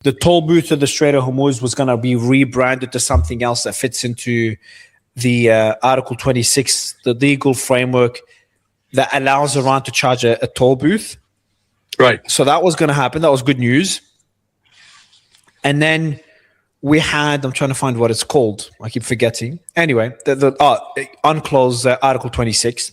the toll booth of the Strait of Hormuz was going to be rebranded to something else that fits into the Article 26, the legal framework that allows Iran to charge a toll booth. Right. So that was going to happen. That was good news. And then we had, I'm trying to find what it's called. I keep forgetting. Anyway, UNCLOS Article 26.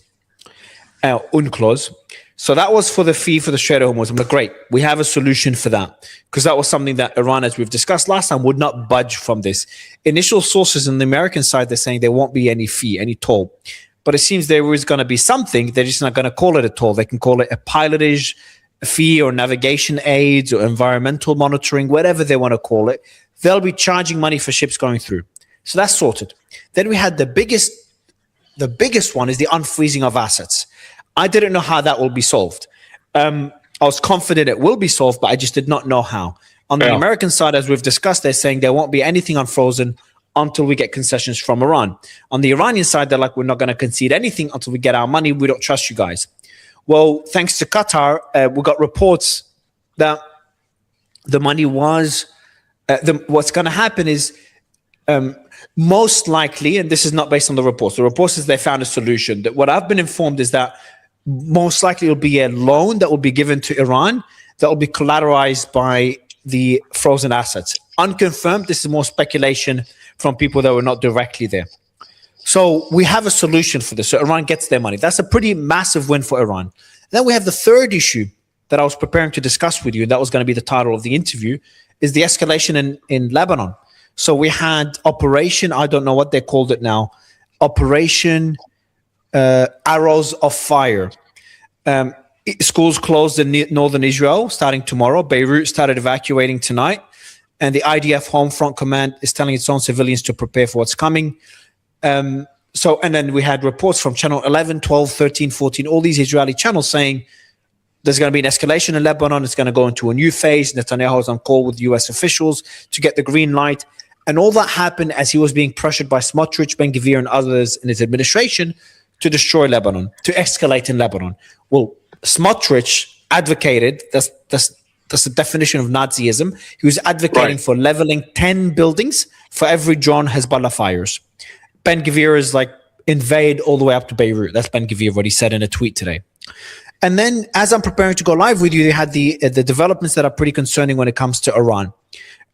UNCLOS. So that was for the fee for the Strait of Hormuz. I'm like, great. We have a solution for that. Because that was something that Iran, as we've discussed last time, would not budge from this. Initial sources on the American side, they're saying there won't be any fee, any toll. But it seems there is going to be something. They're just not going to call it a toll. They can call it a pilotage fee or navigation aids or environmental monitoring, whatever they want to call it. They'll be charging money for ships going through. So that's sorted. Then we had the biggest one is the unfreezing of assets. I didn't know how that will be solved. I was confident it will be solved, but I just did not know how. On the American side, as we've discussed, they're saying there won't be anything unfrozen until we get concessions from Iran. On the Iranian side, they're like, we're not going to concede anything until we get our money. We don't trust you guys. Well, thanks to Qatar, we got reports that the money was, what's going to happen is most likely, and this is not based on the reports is they found a solution. That what I've been informed is that most likely it'll be a loan that will be given to Iran that will be collateralized by the frozen assets. Unconfirmed, this is more speculation from people that were not directly there. So we have a solution for this. So Iran gets their money. That's a pretty massive win for Iran. Then we have the third issue that I was preparing to discuss with you, and that was going to be the title of the interview, is the escalation in Lebanon. So we had Operation, I don't know what they called it now, Operation Arrows of Fire. Schools closed in northern Israel starting tomorrow. Beirut started evacuating tonight. And the IDF Home Front Command is telling its own civilians to prepare for what's coming. And then we had reports from channel 11, 12, 13, 14, all these Israeli channels saying there's going to be an escalation in Lebanon. It's going to go into a new phase. Netanyahu is on call with US officials to get the green light. And all that happened as he was being pressured by Smotrich, Ben-Gvir, and others in his administration to destroy Lebanon, to escalate in Lebanon. Well, Smotrich advocated, that's the definition of Nazism. He was advocating for leveling 10 buildings for every drone Hezbollah fires. Ben-Gvir is like, invade all the way up to Beirut. That's Ben-Gvir, what he said in a tweet today. And then as I'm preparing to go live with you, they had the developments that are pretty concerning when it comes to Iran.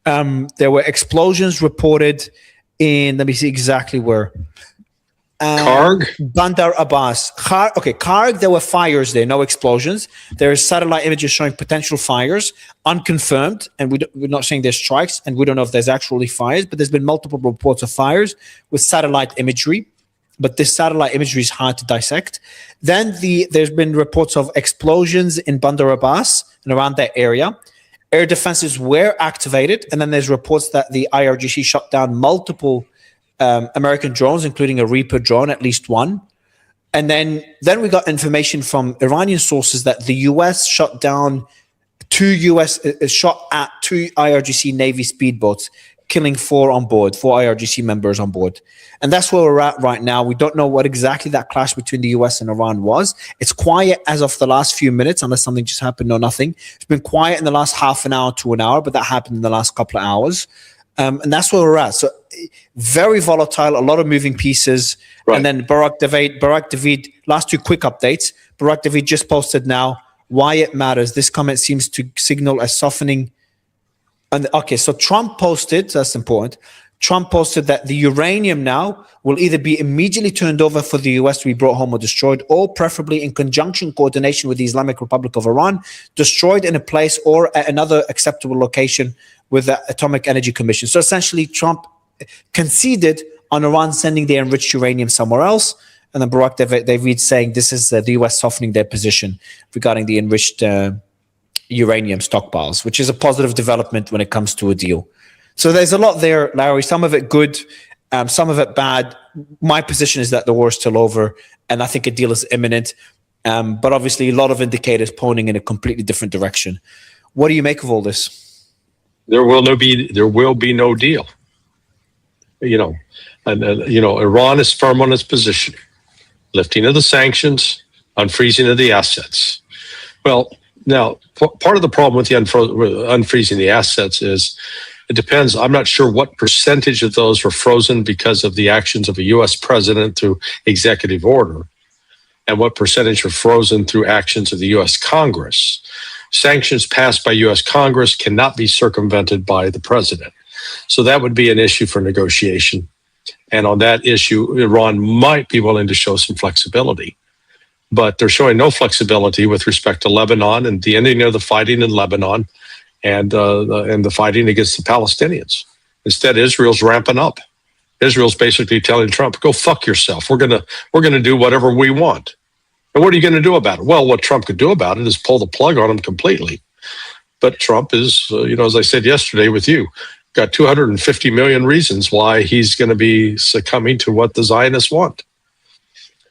There were explosions reported in, let me see exactly where. Karg? Bandar Abbas. Karg, there were fires there, no explosions. There's satellite images showing potential fires, unconfirmed, and we're not saying there's strikes, and we don't know if there's actually fires, but there's been multiple reports of fires with satellite imagery. But this satellite imagery is hard to dissect. Then there's been reports of explosions in Bandar Abbas and around that area. Air defenses were activated, and then there's reports that the IRGC shot down multiple American drones, including a Reaper drone, at least one. And then we got information from Iranian sources that the US shot down shot at two IRGC Navy speedboats, killing 4 IRGC members on board. And that's where we're at right now. We don't know what exactly that clash between the US and Iran was. It's quiet as of the last few minutes, unless something just happened or nothing. It's been quiet in the last half an hour to an hour, but that happened in the last couple of hours. And that's where we're at. So very volatile, a lot of moving pieces. Right. And then Barak David, last 2 quick updates. Barak David just posted now why it matters. This comment seems to signal a softening. And okay, so Trump posted, that's important. Trump posted that the uranium now will either be immediately turned over for the US to be brought home or destroyed, or preferably in conjunction, coordination with the Islamic Republic of Iran, destroyed in a place or at another acceptable location with the Atomic Energy Commission. So essentially, Trump conceded on Iran sending the enriched uranium somewhere else, and then Barak David saying this is the US softening their position regarding the enriched uranium stockpiles, which is a positive development when it comes to a deal. So there's a lot there, Larry, some of it good, some of it bad. My position is that the war is still over, and I think a deal is imminent. But obviously, a lot of indicators pointing in a completely different direction. What do you make of all this? There will be no deal. Iran is firm on its position. Lifting of the sanctions, unfreezing of the assets. Well, Now, part of the problem with the unfreezing the assets is it depends. I'm not sure what percentage of those were frozen because of the actions of a U.S. president through executive order, and what percentage were frozen through actions of the U.S. Congress. Sanctions passed by U.S. Congress cannot be circumvented by the president. So that would be an issue for negotiation. And on that issue, Iran might be willing to show some flexibility. But they're showing no flexibility with respect to Lebanon and the ending of the fighting in Lebanon and the fighting against the Palestinians. Instead, Israel's ramping up. Israel's basically telling Trump, "Go fuck yourself. We're gonna do whatever we want." And what are you going to do about it? Well, what Trump could do about it is pull the plug on him completely. But Trump is, as I said yesterday with you, got 250 million reasons why he's going to be succumbing to what the Zionists want.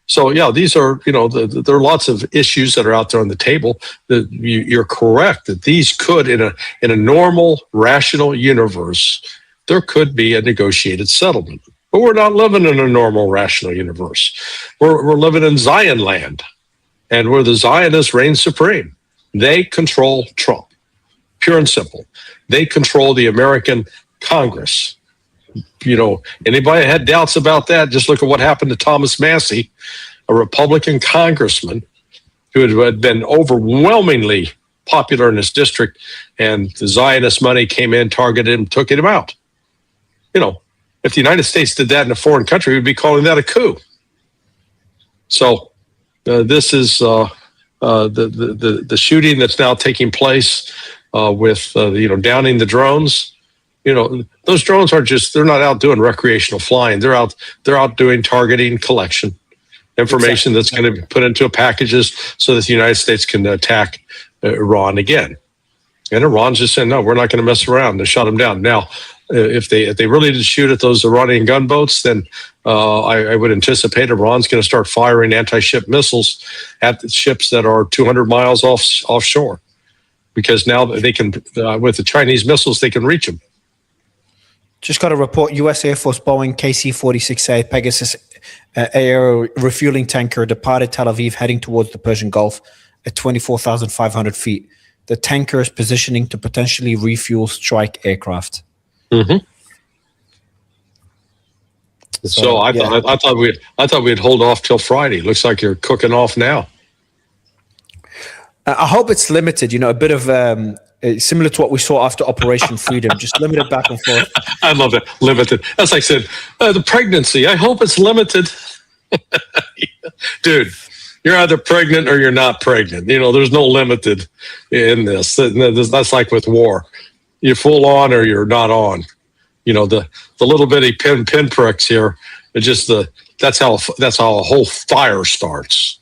So, yeah, these are, there are lots of issues that are out there on the table. You're correct that these could, in a normal, rational universe, there could be a negotiated settlement. But we're not living in a normal, rational universe. We're living in Zion land, and where the Zionists reign supreme. They control Trump, pure and simple. They control the American Congress. Anybody had doubts about that, just look at what happened to Thomas Massey, a Republican congressman who had been overwhelmingly popular in his district, and the Zionist money came in, targeted him, took him out. If the United States did that in a foreign country, we'd be calling that a coup. So this is the shooting that's now taking place with downing the drones. Those drones they're not out doing recreational flying. They're out doing targeting, collection, information that's going to be put into packages so that the United States can attack Iran again. And Iran's just saying, no, we're not going to mess around. They shut them down. Now, if they really did shoot at those Iranian gunboats, then I would anticipate Iran's going to start firing anti-ship missiles at the ships that are 200 miles offshore, because now they can, with the Chinese missiles, they can reach them. Just got a report: U.S. Air Force Boeing KC-46A Pegasus air refueling tanker departed Tel Aviv, heading towards the Persian Gulf at 24,500 feet. The tanker is positioning to potentially refuel strike aircraft. Mm-hmm. So I thought we'd hold off till Friday. Looks like you're cooking off now. I hope it's limited. A bit of similar to what we saw after Operation Freedom, just limited back and forth. I love it, limited. As I said, the pregnancy. I hope it's limited, dude. You're either pregnant or you're not pregnant. There's no limited in this. That's like with war. You're full on or you're not on. The little bitty pinpricks here are just that's how a whole fire starts.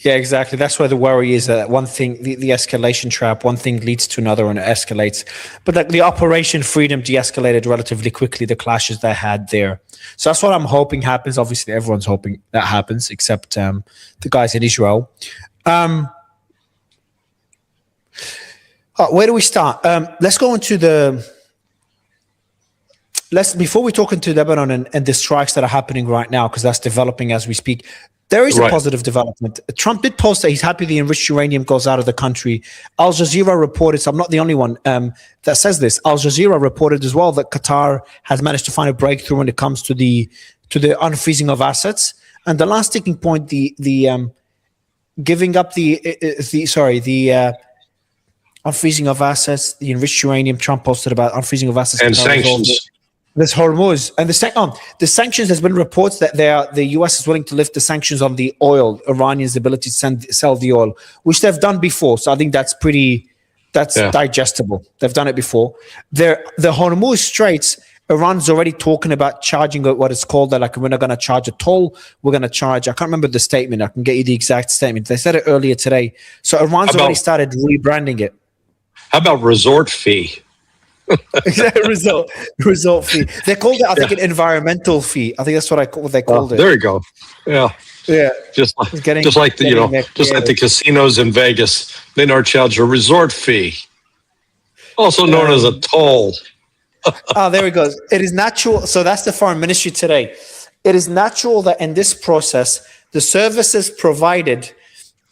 Yeah, exactly. That's where the worry is that one thing, the escalation trap, one thing leads to another and it escalates. But the Operation Freedom de-escalated relatively quickly, the clashes they had there. So that's what I'm hoping happens. Obviously, everyone's hoping that happens, except the guys in Israel. Where do we start? Let's go into before we talk into Lebanon and the strikes that are happening right now, because that's developing as we speak. There is a positive development. Trump did post that he's happy the enriched uranium goes out of the country. Al Jazeera reported, so I'm not the only one that says this. Al Jazeera reported as well that Qatar has managed to find a breakthrough when it comes to the unfreezing of assets. And the last sticking point, the giving up the unfreezing of assets, the enriched uranium. Trump posted about unfreezing of assets and sanctions. This Hormuz and the sanctions. There's been reports that the U.S. is willing to lift the sanctions on the oil, Iranians' ability to sell the oil, which they've done before. So I think that's digestible. They've done it before. The Hormuz Straits, Iran's already talking about charging what it's called. They're like, we're not going to charge a toll. We're going to charge. I can't remember the statement. I can get you the exact statement. They said it earlier today. So Iran's already started rebranding it. How about resort fee? result fee. They called it, I think, an environmental fee. I think that's what they called it. There you go. Yeah. Just like the casinos in Vegas, they now charge a resort fee, also known as a toll. There we go. It is natural. So that's the foreign ministry today. It is natural that in this process, the services provided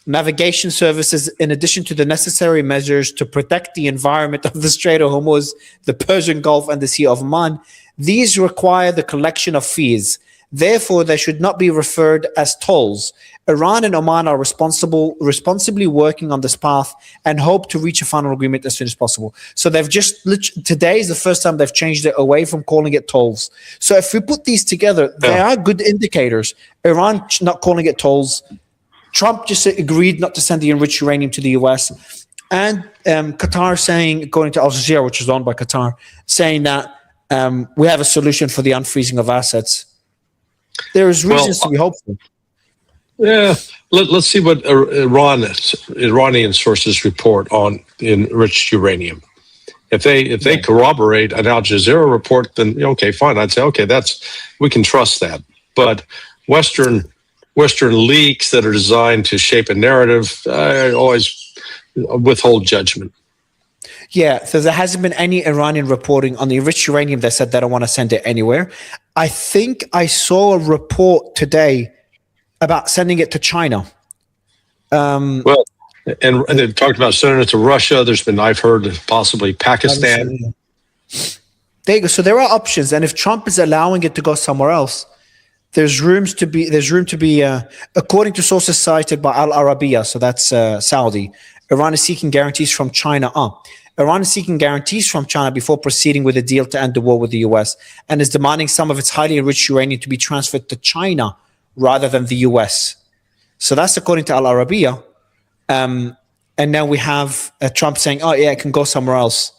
navigation services, in addition to the necessary measures to protect the environment of the Strait of Hormuz, the Persian Gulf, and the Sea of Oman, these require the collection of fees. Therefore, they should not be referred as tolls. Iran and Oman are responsibly working on this path and hope to reach a final agreement as soon as possible. So they've today is the first time they've changed it away from calling it tolls. So if we put these together, they are good indicators. Iran not calling it tolls. Trump just agreed not to send the enriched uranium to the US. And Qatar saying, according to Al Jazeera, which is owned by Qatar, saying that we have a solution for the unfreezing of assets. There is reasons to be hopeful. Yeah, let's see what Iranian sources report on enriched uranium. If they corroborate an Al Jazeera report, then okay, fine. I'd say okay, we can trust that. But Western leaks that are designed to shape a narrative, I always withhold judgment. Yeah, so there hasn't been any Iranian reporting on the enriched uranium that said they don't want to send it anywhere. I think I saw a report today about sending it to China. And they've talked about sending it to Russia. I've heard possibly Pakistan. There you go. So there are options, and if Trump is allowing it to go somewhere else, there's room to be. According to sources cited by Al Arabiya, so that's Saudi, Iran is seeking guarantees from China. Iran is seeking guarantees from China before proceeding with a deal to end the war with the US, and is demanding some of its highly enriched uranium to be transferred to China rather than the US. So that's according to Al Arabiya. And now we have Trump saying, oh yeah, it can go somewhere else.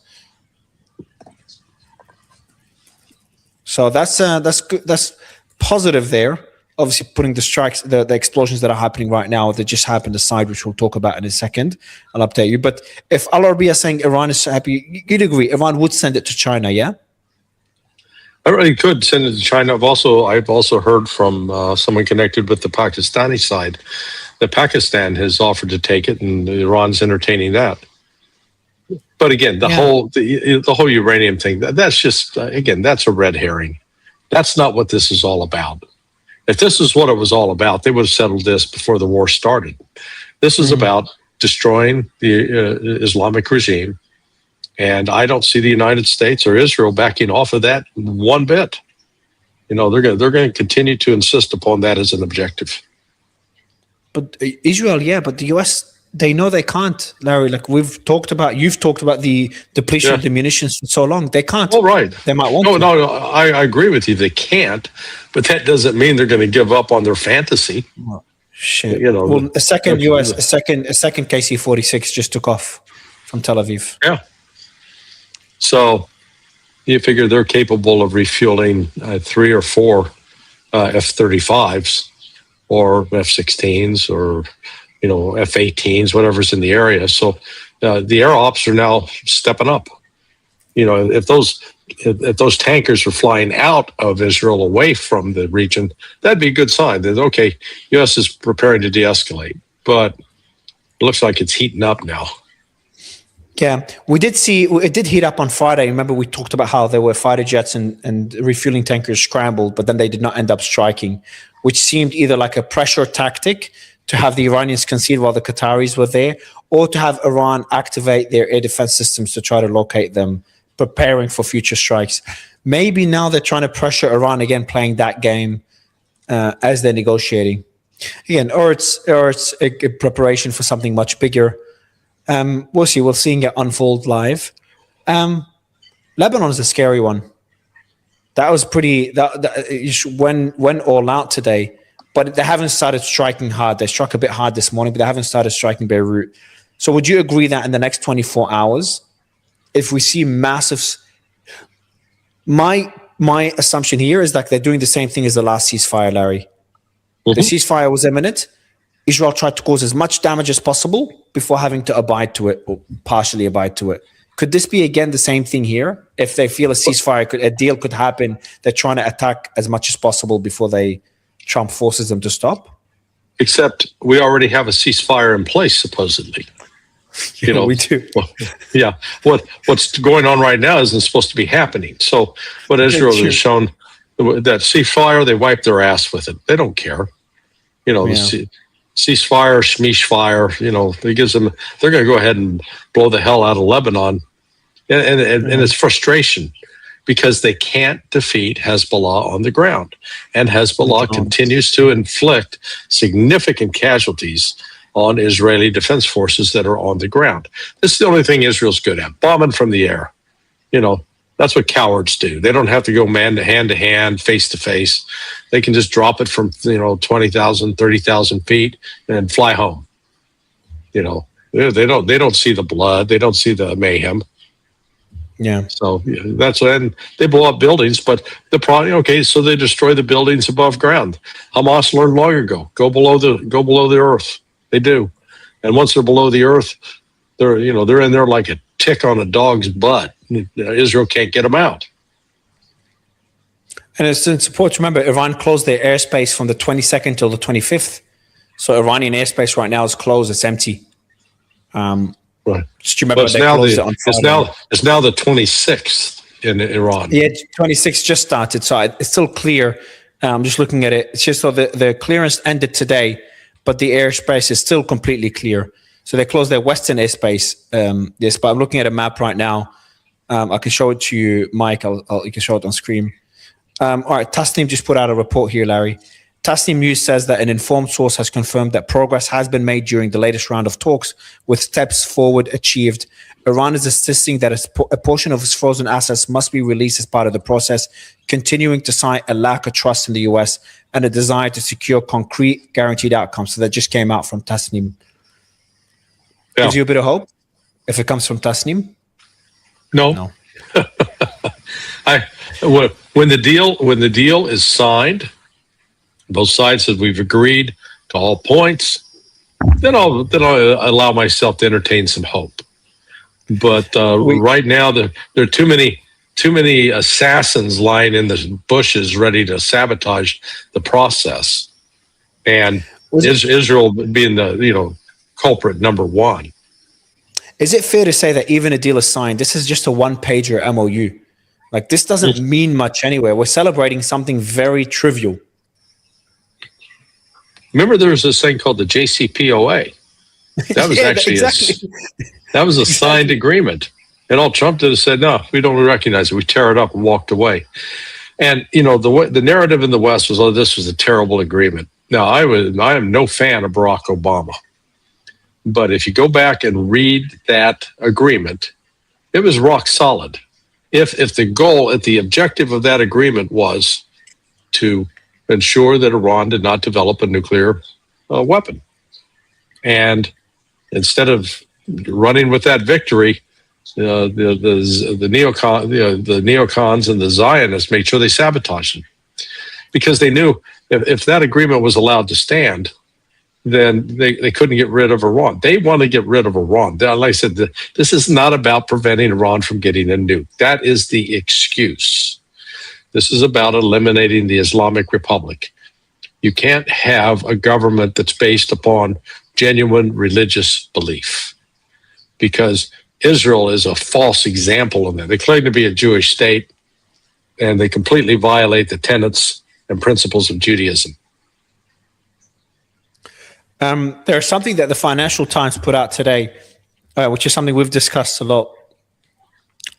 So that's good. That's positive there. Obviously putting the strikes, the explosions that are happening right now, that just happened aside, which we'll talk about in a second. I'll update you. But if Al Arabiya is saying Iran is happy, you'd agree Iran would send it to China, yeah? I really could send it to China. I've also heard from someone connected with the Pakistani side that Pakistan has offered to take it, and Iran's entertaining that. But again, the whole uranium thing, that's just again, that's a red herring. That's not what this is all about. If this is what it was all about, they would have settled this before the war started. This is about destroying the Islamic regime. And I don't see the United States or Israel backing off of that one bit. They're going to continue to insist upon that as an objective. But Israel, yeah, but the US, they know they can't, Larry. Like you've talked about the depletion of the munitions for so long. They can't. Oh, right. They might want to. No, I agree with you. They can't, but that doesn't mean they're going to give up on their fantasy. Oh, shit. A second KC-46 just took off from Tel Aviv. Yeah. So you figure they're capable of refueling 3 or 4 F-35s or F-16s or F-18s, whatever's in the area. So the air ops are now stepping up. If those tankers are flying out of Israel away from the region, that'd be a good sign that, okay, U.S. is preparing to de-escalate. But it looks like it's heating up now. Yeah, it did heat up on Friday. Remember, we talked about how there were fighter jets and refueling tankers scrambled, but then they did not end up striking, which seemed either like a pressure tactic to have the Iranians concede while the Qataris were there, or to have Iran activate their air defense systems to try to locate them, preparing for future strikes. Maybe now they're trying to pressure Iran again, playing that game as they're negotiating. Again, or it's a preparation for something much bigger. We'll see. We're seeing it unfold live. Lebanon is a scary one. That was pretty. Went all out today, but they haven't started striking hard. They struck a bit hard this morning, but they haven't started striking Beirut. So, would you agree that in the next 24 hours, if we see massive, my assumption here is that they're doing the same thing as the last ceasefire, Larry. Mm-hmm. The ceasefire was imminent. Israel tried to cause as much damage as possible before having to abide to it or partially abide to it. Could this be again the same thing here? If they feel a deal could happen, they're trying to attack as much as possible before Trump forces them to stop? Except we already have a ceasefire in place, supposedly. We do. Yeah. What's going on right now isn't supposed to be happening. So what Israel has shown, that ceasefire, they wipe their ass with it. They don't care. ceasefire, schmeeshfire, it gives them, they're going to go ahead and blow the hell out of Lebanon. And it's frustration because they can't defeat Hezbollah on the ground. And Hezbollah continues to inflict significant casualties on Israeli defense forces that are on the ground. This is the only thing Israel's good at, bombing from the air. That's what cowards do. They don't have to go to hand, face to face. They can just drop it from 20,000, 30,000 feet and fly home. They don't see the blood. They don't see the mayhem. Yeah. So that's when they blow up buildings. But the problem, so they destroy the buildings above ground. Hamas learned long ago. Go below the earth. They do, and once they're below the earth, they're in there like a tick on a dog's butt. Israel can't get them out. And it's important to remember, Iran closed their airspace from the 22nd till the 25th. So Iranian airspace right now is closed. It's empty. Right. Just remember it's now the 26th in Iran. Yeah, 26 just started, so it's still clear. I'm just looking at it. It's just so the clearance ended today, but the airspace is still completely clear. So they closed their western airspace. Yes, but I'm looking at a map right now. I can show it to you, Mike. You can show it on screen. All right, Tasnim just put out a report here, Larry. Tasnim News says that an informed source has confirmed that progress has been made during the latest round of talks, with steps forward achieved. Iran is insisting that a portion of its frozen assets must be released as part of the process, continuing to cite a lack of trust in the U.S. and a desire to secure concrete, guaranteed outcomes. So that just came out from Tasnim. Yeah. Gives you a bit of hope if it comes from Tasnim? No. When the deal is signed, both sides said we've agreed to all points, then I'll allow myself to entertain some hope. But right now, there are too many assassins lying in the bushes ready to sabotage the process, and Israel being the culprit number one. Is it fair to say that even a deal is signed, this is just a one-pager MOU? Like, this doesn't mean much anyway. We're celebrating something very trivial. Remember, there was this thing called the JCPOA. That was that was a signed agreement. And all Trump did is said, no, we don't recognize it. We tear it up and walked away. And, the narrative in the West was, oh, this was a terrible agreement. Now, I am no fan of Barack Obama. But if you go back and read that agreement, it was rock solid. If the objective of that agreement was to ensure that Iran did not develop a nuclear weapon. And instead of running with that victory, the neocons and the Zionists made sure they sabotaged it, because they knew if that agreement was allowed to stand, then they couldn't get rid of Iran. They want to get rid of Iran. Like I said, this is not about preventing Iran from getting a nuke. That is the excuse. This is about eliminating the Islamic Republic. You can't have a government that's based upon genuine religious belief, because Israel is a false example of that. They claim to be a Jewish state, and they completely violate the tenets and principles of Judaism. There's something that the Financial Times put out today, which is something we've discussed a lot.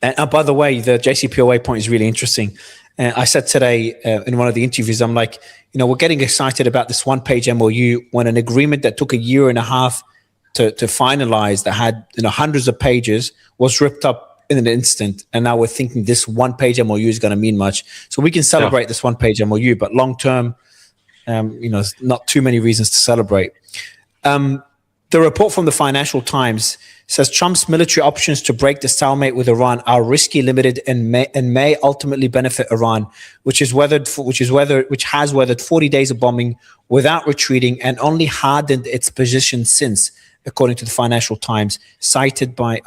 And by the way, the JCPOA point is really interesting. I said today in one of the interviews, I'm like, we're getting excited about this one-page MOU when an agreement that took a year and a half to finalize, that had hundreds of pages, was ripped up in an instant. And now we're thinking this one-page MOU is going to mean much. So we can celebrate this one-page MOU, but long-term, not too many reasons to celebrate. The report from the Financial Times says Trump's military options to break the stalemate with Iran are risky, limited, and may ultimately benefit Iran, which has weathered 40 days of bombing without retreating and only hardened its position since, according to the Financial Times, cited by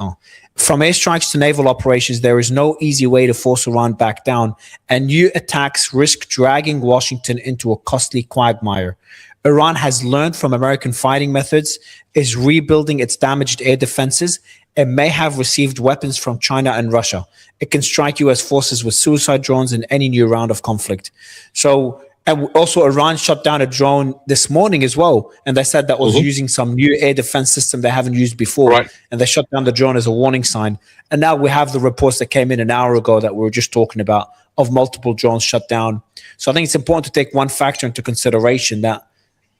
from airstrikes to naval operations, there is no easy way to force Iran back down, and new attacks risk dragging Washington into a costly quagmire. Iran has learned from American fighting methods, is rebuilding its damaged air defenses, and may have received weapons from China and Russia. It can strike U.S. forces with suicide drones in any new round of conflict. So And also, Iran shot down a drone this morning as well, and they said that was using some new air defense system they haven't used before. Right. And they shut down the drone as a warning sign. And now we have the reports that came in an hour ago that we were just talking about of multiple drones shut down. So I think it's important to take one factor into consideration, that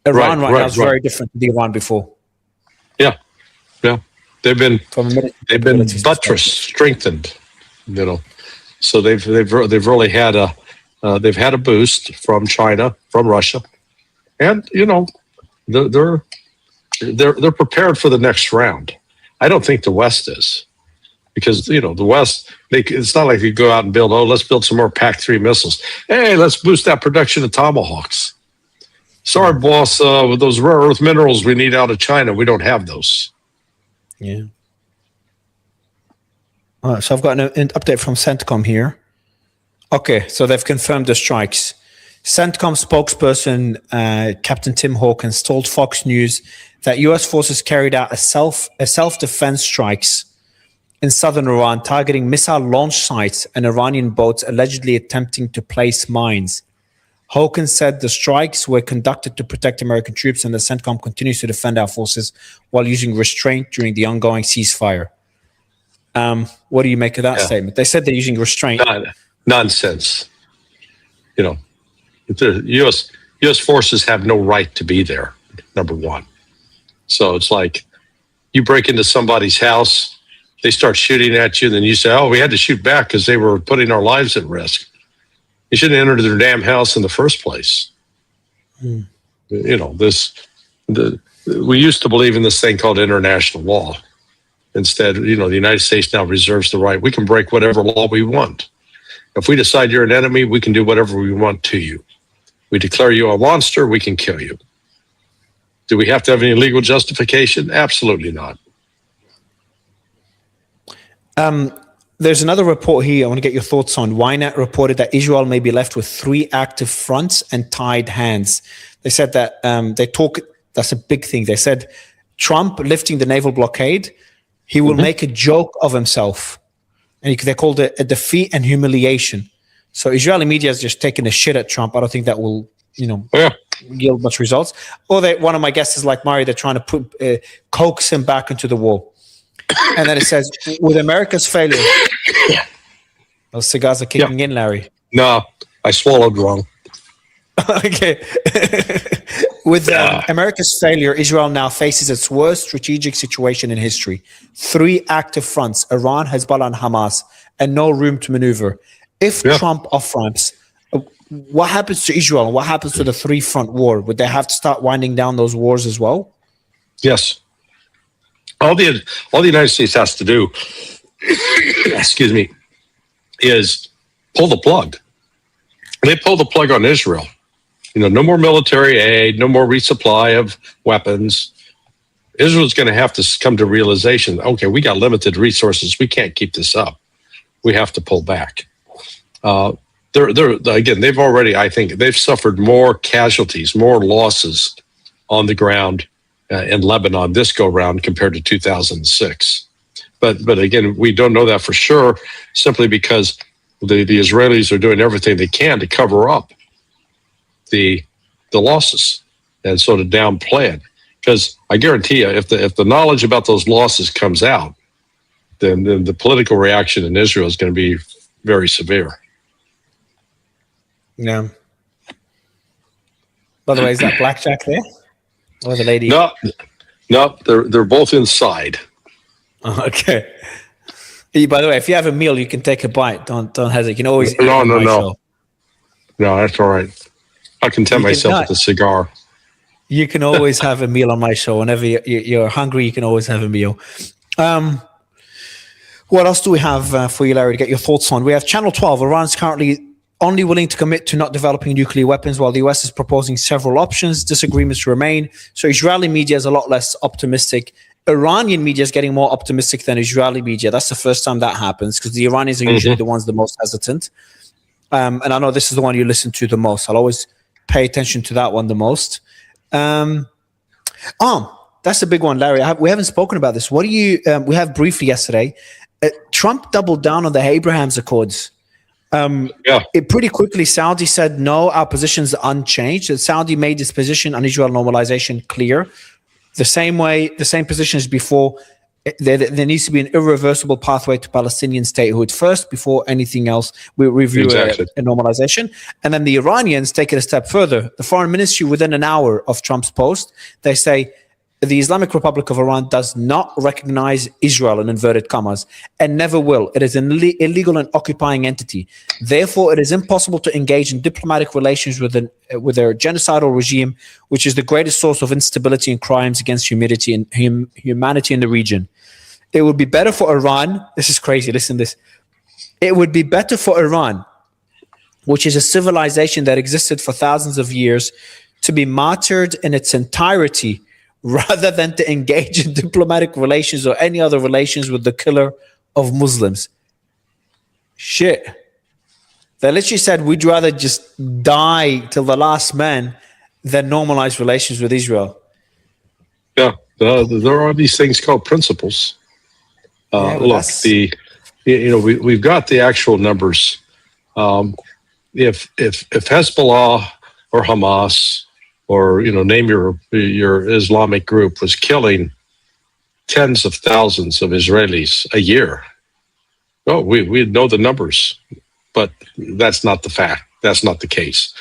Iran right now is very different to the Iran before. Yeah, yeah, they've been buttressed, strengthened, you know. So they've really had a boost from China, from Russia, and you know they're prepared for the next round. I don't think the West is, because you know the West, it's not like you go out and build, let's build some more PAC-3 missiles. Hey, let's boost that production of Tomahawks. Sorry, boss, with those rare earth minerals we need out of China, we don't have those. Yeah. All right, so I've got an update from CENTCOM here. Okay, so they've confirmed the strikes. CENTCOM spokesperson Captain Tim Hawkins told Fox News that U.S. forces carried out a self-defense strikes in southern Iran, targeting missile launch sites and Iranian boats allegedly attempting to place mines. Hawkins said the strikes were conducted to protect American troops, and the CENTCOM continues to defend our forces while using restraint during the ongoing ceasefire. What do you make of that statement? They said they're using restraint. Nonsense. You know, the U.S. forces have no right to be there, number one. So it's like you break into somebody's house, they start shooting at you, and then you say, oh, we had to shoot back because they were putting our lives at risk. You shouldn't enter their damn house in the first place. You know, we used to believe in this thing called international law. Instead, you know, the United States now reserves the right. We can break whatever law we want. If we decide you're an enemy, we can do whatever we want to you. We declare you a monster, we can kill you. Do we have to have any legal justification? Absolutely not. There's another report here I want to get your thoughts on. Ynet reported that Israel may be left with 3 active fronts and tied hands. They said that that's a big thing. They said Trump lifting the naval blockade, he will make a joke of himself. And they called it a defeat and humiliation. So Israeli media is just taking a shit at Trump. I don't think that will, yield much results. Or one of my guests is like Mario, they're trying to coax him back into the war. And then it says, with America's failure. Those cigars are kicking in, Larry. No, I swallowed wrong. Okay. With America's failure, Israel now faces its worst strategic situation in history. 3 active fronts, Iran, Hezbollah, and Hamas, and no room to maneuver. If Trump off-ramps, what happens to Israel? What happens to the 3-front war? Would they have to start winding down those wars as well? Yes. All the United States has to do, excuse me, is pull the plug. They pull the plug on Israel. No more military aid, no more resupply of weapons. Israel's going to have to come to realization, okay, we got limited resources. We can't keep this up. We have to pull back. They've already, I think, they've suffered more casualties, more losses on the ground in Lebanon this go round compared to 2006. But again, we don't know that for sure, simply because the Israelis are doing everything they can to cover up the losses and sort of downplay it. Because I guarantee you, if the knowledge about those losses comes out, then the political reaction in Israel is going to be very severe. Yeah. By the way, is that blackjack there? Or the lady? No, they're both inside. Okay. By the way, if you have a meal, you can take a bite. Don't hesitate. You can always No, that's all right. I content myself with a cigar. You can always have a meal on my show. Whenever you're hungry, you can always have a meal. What else do we have for you, Larry, to get your thoughts on? We have Channel 12. Iran's currently only willing to commit to not developing nuclear weapons, while the US is proposing several options. Disagreements remain. So Israeli media is a lot less optimistic. Iranian media is getting more optimistic than Israeli media. That's the first time that happens, because the Iranians are usually the ones the most hesitant. And I know this is the one you listen to the most. I'll always pay attention to that one the most. That's a big one, Larry. We haven't spoken about this. What do you? We have briefly yesterday. Trump doubled down on the Abraham's Accords. It pretty quickly, Saudi said, no, our position is unchanged. And Saudi made its position on Israel normalization clear. The same position as before. There needs to be an irreversible pathway to Palestinian statehood first before anything else. We review a normalization. And then the Iranians take it a step further. The foreign ministry, within an hour of Trump's post, they say, the Islamic Republic of Iran does not recognize Israel in inverted commas and never will. It is an illegal and occupying entity. Therefore, it is impossible to engage in diplomatic relations with their genocidal regime, which is the greatest source of instability and crimes against humanity in the region. It would be better for Iran. This is crazy. Listen to this. It would be better for Iran, which is a civilization that existed for thousands of years, to be martyred in its entirety rather than to engage in diplomatic relations or any other relations with the killer of Muslims. Shit. They literally said, we'd rather just die till the last man than normalize relations with Israel. Yeah, there are these things called principles. Look, we've got the actual numbers. If Hezbollah or Hamas or name your Islamic group was killing tens of thousands of Israelis a year, we know the numbers, but that's not the fact. That's not the case.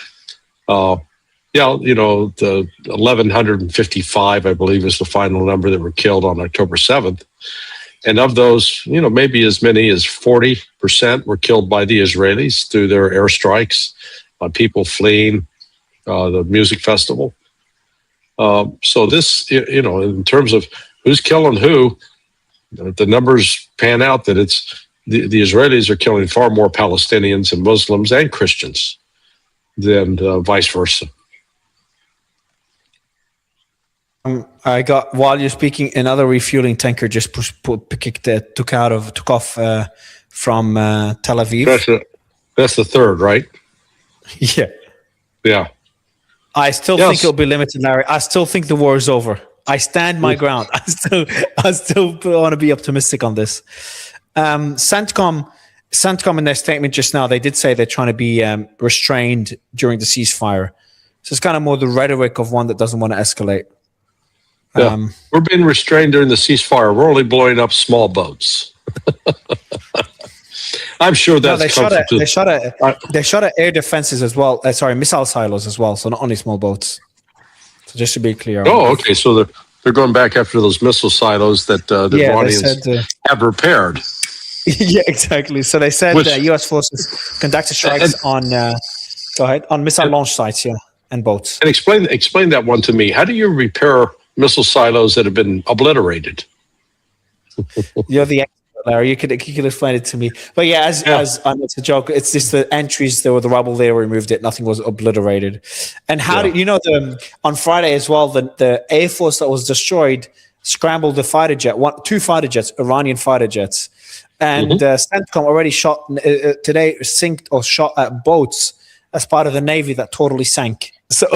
The 1,155, I believe, is the final number that were killed on October 7th. And of those, maybe as many as 40% were killed by the Israelis through their airstrikes on people fleeing the music festival. So this, in terms of who's killing who, the numbers pan out that it's the Israelis are killing far more Palestinians and Muslims and Christians than vice versa. I got, while you're speaking, another refueling tanker just took off from Tel Aviv. That's the third, right? Yeah. Yeah. I still think it'll be limited, Larry. I still think the war is over. I stand my ground. I still want to be optimistic on this. CENTCOM in their statement just now, they did say they're trying to be restrained during the ceasefire. So it's kind of more the rhetoric of one that doesn't want to escalate. Yeah. We're being restrained during the ceasefire. We're only blowing up small boats. I'm sure that's they shot at air defenses as well. Missile silos as well. So not only small boats. So just to be clear. Oh, okay. So they're going back after those missile silos that the Iranians have repaired. Yeah, exactly. So they said U.S. forces conducted strikes on missile launch sites, and boats. And explain that one to me. How do you repair missile silos that have been obliterated? You're the expert, Larry. You could explain it to me. But as it's a joke. It's just the entries. There were the rubble. They removed it. Nothing was obliterated. And how did on Friday as well? The Air Force that was destroyed scrambled the fighter jet. Two fighter jets, Iranian fighter jets, and CENTCOM already shot today, shot at boats as part of the Navy that totally sank. So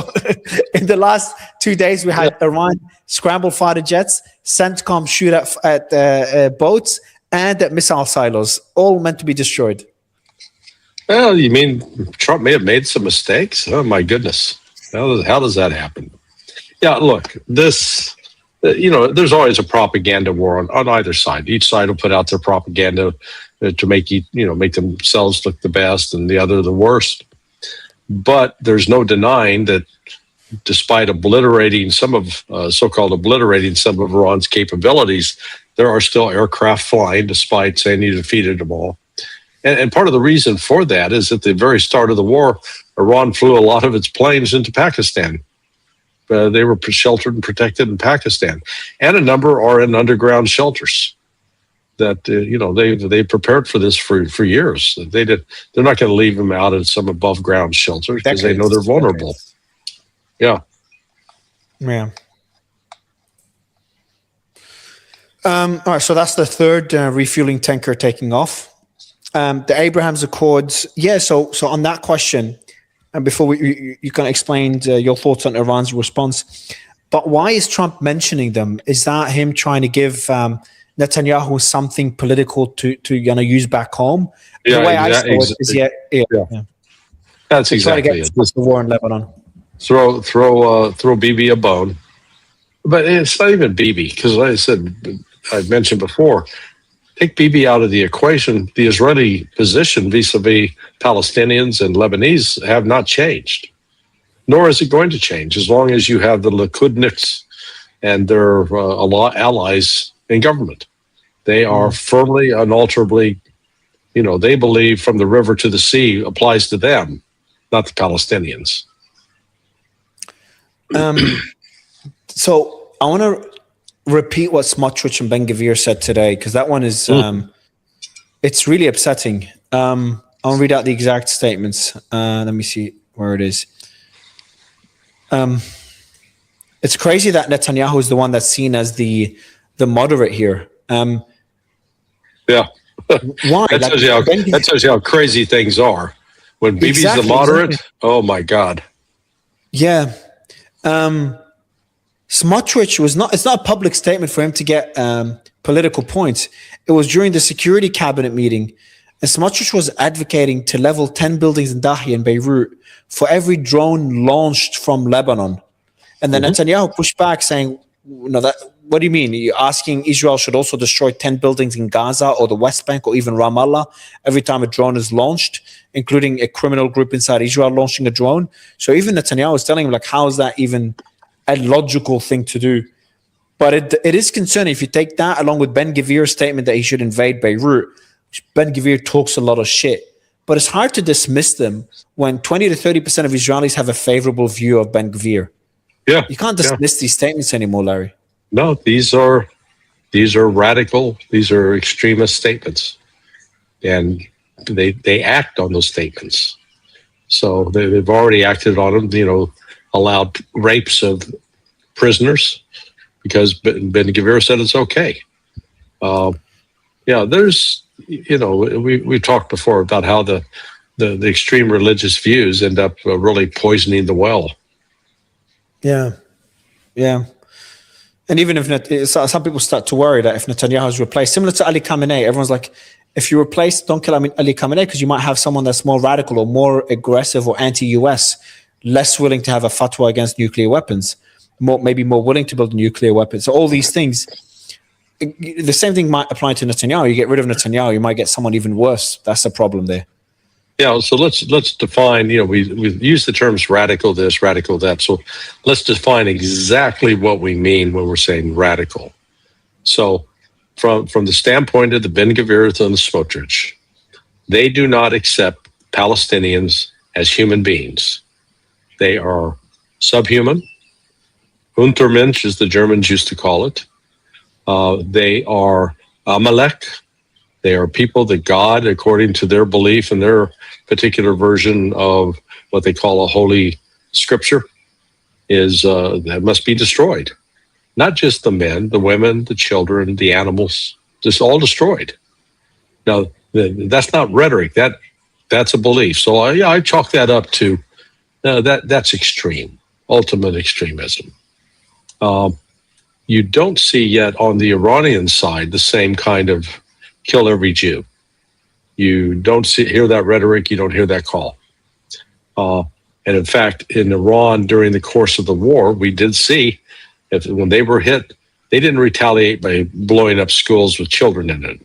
in the last 2 days, we had Iran scramble fighter jets, CENTCOM shoot at boats, and at missile silos, all meant to be destroyed. Well, you mean Trump may have made some mistakes? Oh, my goodness. How does that happen? Yeah, look, this, there's always a propaganda war on either side. Each side will put out their propaganda to make themselves look the best and the other the worst. But there's no denying that despite obliterating some of Iran's capabilities, there are still aircraft flying despite saying you defeated them all. And part of the reason for that is at the very start of the war, Iran flew a lot of its planes into Pakistan. They were sheltered and protected in Pakistan. And a number are in underground shelters that, they prepared for this for years. They're not going to leave them out in some above ground shelters because they know they're vulnerable. Yeah. Yeah. All right. So that's the third refueling tanker taking off. The Abraham Accords. Yeah. So on that question, and before you can explain your thoughts on Iran's response, but why is Trump mentioning them? Is that him trying to give Netanyahu is something political to use back home. Yeah, the way I saw it is, yeah. That's to try to exactly get it. the war in Lebanon. Throw Bibi a bone, but it's not even Bibi, because like I said, I mentioned before, take Bibi out of the equation. The Israeli position vis-a-vis Palestinians and Lebanese have not changed, nor is it going to change as long as you have the Likudniks and their allies in government. They are firmly, unalterably, they believe from the river to the sea applies to them, not the Palestinians. So I want to repeat what Smotrich and Ben-Gvir said today, because that one is, it's really upsetting. I'll read out the exact statements. Let me see where it is. It's crazy that Netanyahu is the one that's seen as the moderate here. Yeah. Why? That tells you how crazy things are. When Bibi's the moderate, oh my God. Yeah. Smotrich it's not a public statement for him to get political points. It was during the security cabinet meeting, and Smotrich was advocating to level 10 buildings in Dahi and Beirut for every drone launched from Lebanon. And then Netanyahu pushed back saying, what do you mean? You're asking Israel should also destroy 10 buildings in Gaza or the West Bank or even Ramallah every time a drone is launched, including a criminal group inside Israel launching a drone. So even Netanyahu is telling him, how is that even a logical thing to do? But it is concerning if you take that along with Ben-Gvir's statement that he should invade Beirut. Ben-Gvir talks a lot of shit, but it's hard to dismiss them when 20 to 30% of Israelis have a favorable view of Ben-Gvir. Yeah, you can't dismiss these statements anymore, Larry. No, these are radical. These are extremist statements, and they act on those statements. So they've already acted on them. Allowed rapes of prisoners because Ben-Gvir said it's okay. There's we talked before about how the extreme religious views end up really poisoning the well. Yeah. And even if some people start to worry that if Netanyahu is replaced, similar to Ali Khamenei, everyone's like, if you replace, don't kill Ali Khamenei because you might have someone that's more radical or more aggressive or anti-US, less willing to have a fatwa against nuclear weapons, maybe more willing to build nuclear weapons. So all these things, the same thing might apply to Netanyahu. You get rid of Netanyahu, you might get someone even worse. That's the problem there. Yeah, so let's define, we use the terms radical this, radical that. So let's define exactly what we mean when we're saying radical. So from the standpoint of the Ben-Gvir and the Smotrich, they do not accept Palestinians as human beings. They are subhuman. Untermensch, as the Germans used to call it. They are Amalek. They are people that God, according to their belief and their particular version of what they call a holy scripture, that must be destroyed. Not just the men, the women, the children, the animals, just all destroyed. Now, that's not rhetoric. That's a belief. So I chalk that up to that's extreme, ultimate extremism. You don't see yet on the Iranian side the same kind of kill every Jew. You don't hear that rhetoric. You don't hear that call. And in fact, in Iran during the course of the war, we did see when they were hit, they didn't retaliate by blowing up schools with children in it.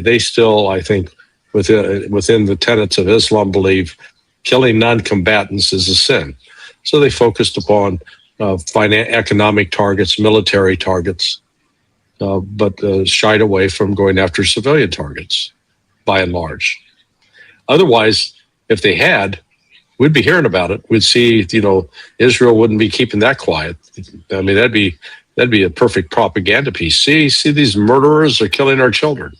They still, I think, within the tenets of Islam, believe killing non-combatants is a sin. So they focused upon economic targets, military targets, but shied away from going after civilian targets, by and large. Otherwise, if they had, we'd be hearing about it. We'd see, Israel wouldn't be keeping that quiet. I mean, that'd be a perfect propaganda piece. See, these murderers are killing our children.